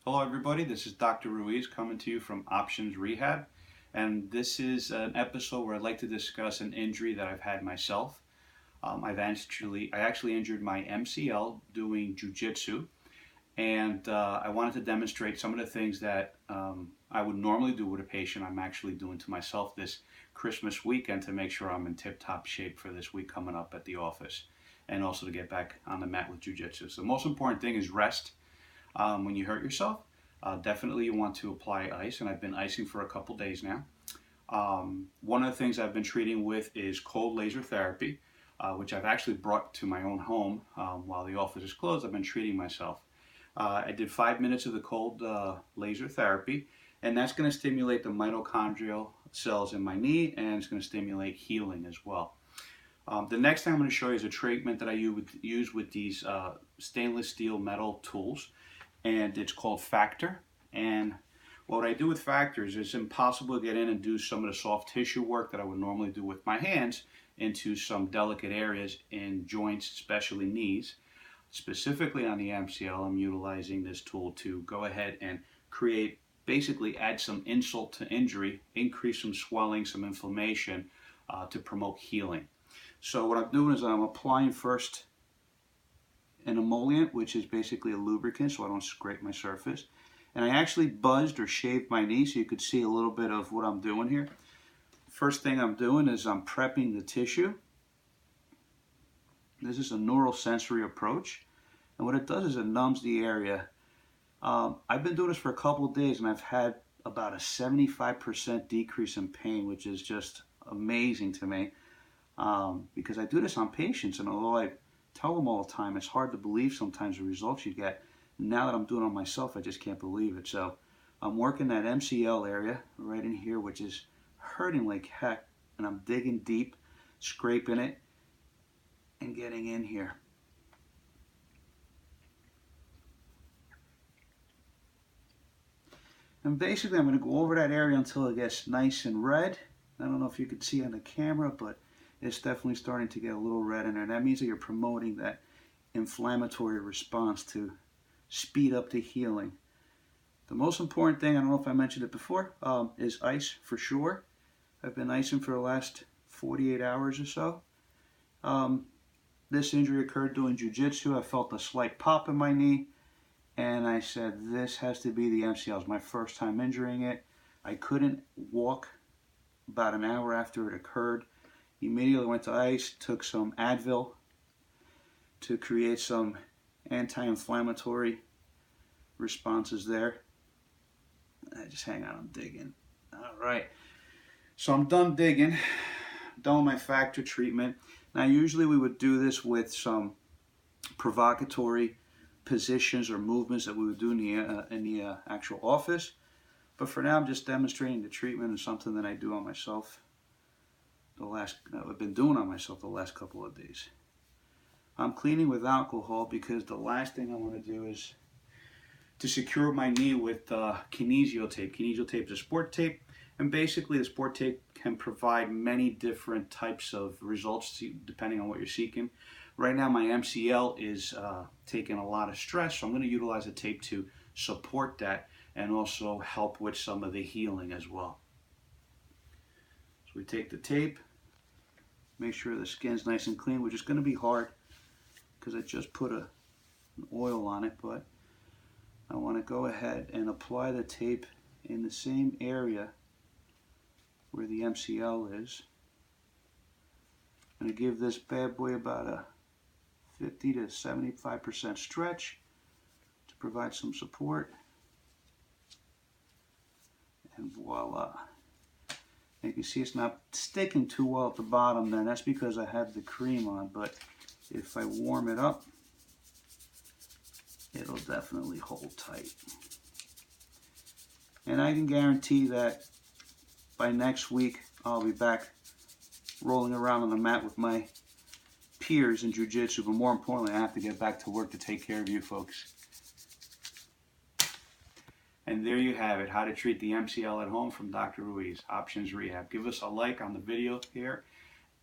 Hello everybody, this is Dr. Ruiz coming to you from Options Rehab, and this is an episode where I'd like to discuss an injury that I've had myself. I actually injured my MCL doing jiu-jitsu, and I wanted to demonstrate some of the things that I would normally do with a patient I'm actually doing to myself this Christmas weekend to make sure I'm in tip-top shape for this week coming up at the office, and also to get back on the mat with jiu-jitsu. So the most important thing is rest. When you hurt yourself, definitely you want to apply ice, and I've been icing for a couple days now. One of the things I've been treating with is cold laser therapy, which I've actually brought to my own home. While the office is closed, I've been treating myself. I did 5 minutes of the cold laser therapy, and that's going to stimulate the mitochondrial cells in my knee, and it's going to stimulate healing as well. The next thing I'm going to show you is a treatment that I use with these stainless steel metal tools, and it's called FAKTR. And what I do with FAKTR is it's impossible to get in and do some of the soft tissue work that I would normally do with my hands into some delicate areas in joints, especially knees. Specifically on the MCL, I'm utilizing this tool to go ahead and basically add some insult to injury, increase some swelling, some inflammation to promote healing. So what I'm doing is I'm applying first an emollient, which is basically a lubricant so I don't scrape my surface. And I actually buzzed or shaved my knee so you could see a little bit of what I'm doing here. First thing I'm doing is I'm prepping the tissue. This is a neurosensory approach. And what it does is it numbs the area. I've been doing this for a couple of days and I've had about a 75% decrease in pain, which is just amazing to me. Because I do this on patients, and although I tell them all the time, it's hard to believe sometimes the results you get. Now that I'm doing it on myself, I just can't believe it. So I'm working that MCL area right in here, which is hurting like heck, and I'm digging deep, scraping it, and getting in here. And basically I'm going to go over that area until it gets nice and red. I don't know if you could see on the camera, but it's definitely starting to get a little red in there. That means that you're promoting that inflammatory response to speed up the healing. The most important thing, I don't know if I mentioned it before, is ice for sure. I've been icing for the last 48 hours or so. This injury occurred doing jiu-jitsu. I felt a slight pop in my knee, and I said, this has to be the MCL. It's my first time injuring it. I couldn't walk about an hour after it occurred. Immediately went to ice, took some Advil to create some anti-inflammatory responses there. Just hang on, I'm digging. All right, so I'm done digging, done with my FAKTR treatment. Now usually we would do this with some provocatory positions or movements that we would do in the actual office. But for now I'm just demonstrating the treatment and something that I do on myself. I've been doing on myself the last couple of days. I'm cleaning with alcohol because the last thing I want to do is to secure my knee with Kinesio Tape. Kinesio Tape is a sport tape, and basically the sport tape can provide many different types of results depending on what you're seeking. Right now my MCL is taking a lot of stress, so I'm going to utilize a tape to support that and also help with some of the healing as well. So we take the tape, make sure the skin's nice and clean, which is going to be hard because I just put an oil on it, but I want to go ahead and apply the tape in the same area where the MCL is. I'm going to give this bad boy about a 50 to 75% stretch to provide some support, and voila. You can see it's not sticking too well at the bottom there, and that's because I have the cream on, but if I warm it up, it'll definitely hold tight. And I can guarantee that by next week, I'll be back rolling around on the mat with my peers in jiu-jitsu, but more importantly, I have to get back to work to take care of you folks. And there you have it, how to treat the MCL at home from Dr. Ruiz, Options Rehab. Give us a like on the video here,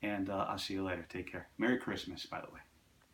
and I'll see you later. Take care. Merry Christmas, by the way.